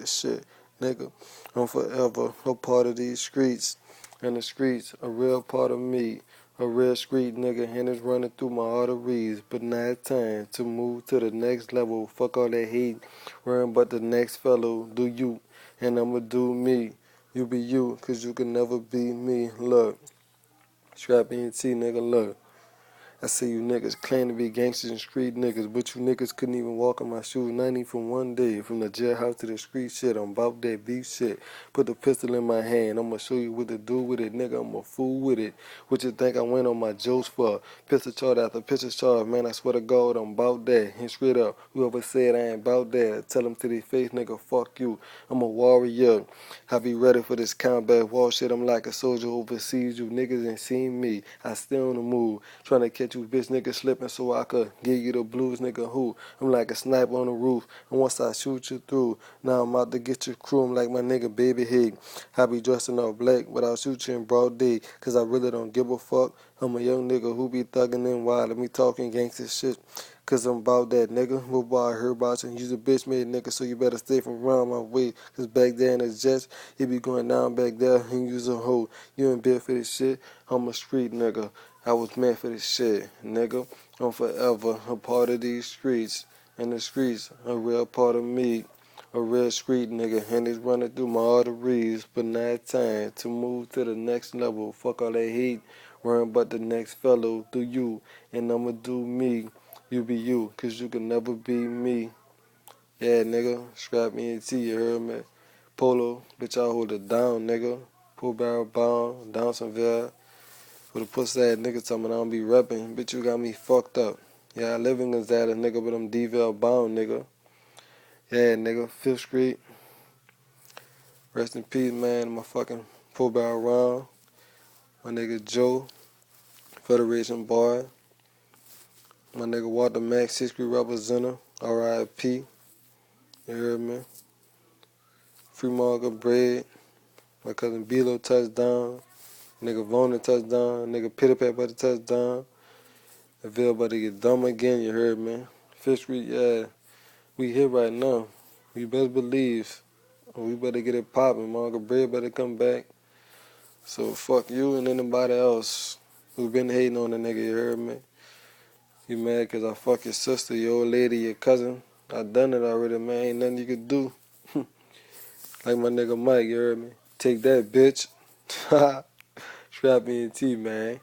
this shit, nigga. I'm forever a part of these streets, and the streets a real part of me. A real street nigga, and it's running through my arteries. But now it's time to move to the next level. Fuck all that hate, worrying about the next fellow. Do you, and I'ma do me. You be you, cause you can never be me. Look, Strap ENT, nigga, look. I see you niggas claim to be gangsters and street niggas, but you niggas couldn't even walk in my shoes, not even for one day. From the jailhouse to the street shit, I'm about that beef shit. Put the pistol in my hand, I'ma show you what to do with it, nigga, I'm a fool with it. What you think I went on my jokes for? Pistol charge after pistol charge, man, I swear to God, I'm about that. And straight up, whoever said I ain't about that, tell them to their face, nigga, fuck you. I'm a warrior. I be ready for this combat war shit, I'm like a soldier overseas, you niggas ain't seen me. I still on the move, trying to catch you bitch niggas slipping so I could give you the blues, nigga, who? I'm like a sniper on the roof, and once I shoot you through, now I'm out to get your crew, I'm like my nigga Baby Hig. I be dressed in all black, but I'll shoot you in broad day, cause I really don't give a fuck. I'm a young nigga who be thugging and wild, and me talking gangster shit. Cause I'm about that, nigga. What boy I heard about you? You's a bitch made nigga, so you better stay from around my way. Cause back there in the jets, it be going down back there, and you's a hoe. You ain't built for this shit. I'm a street nigga. I was meant for this shit, nigga. I'm forever a part of these streets. And the streets, a real part of me. A real street nigga, and it's running through my arteries. But now it's time to move to the next level. Fuck all that hate, worrying about the next fellow. Do you, and I'ma do me. You be you, cause you can never be me. Yeah, nigga, Strap ENT, you heard me? Polo, bitch, I hold it down, nigga. Pull barrel bound, Downsonville. With a pussy ass nigga talking I don't be reppin'. Bitch, you got me fucked up. Yeah, I live in Gonzaga, nigga, but I'm D-Val bound, nigga. Yeah, nigga, 5th Street. Rest in peace, man. My fucking pull barrel round. My nigga Joe, Federation Boy. My nigga Walter Mack, 6th Street representative. R.I.P. You heard me? Free Market Bread. My cousin Bilo touchdown. Nigga Vona touchdown. Nigga Pitter Pat Butter touchdown. Avil about to get dumb again, you heard me? 5th Street, yeah. We here right now. You best believe. We better get it poppin'. Market Bread better come back. So fuck you and anybody else who been hating on the nigga, you heard me? You mad cause I fuck your sister, your old lady, your cousin. I done it already, man. Ain't nothing you could do. Like my nigga Mike, you heard me? Take that, bitch. Strap ENT, man.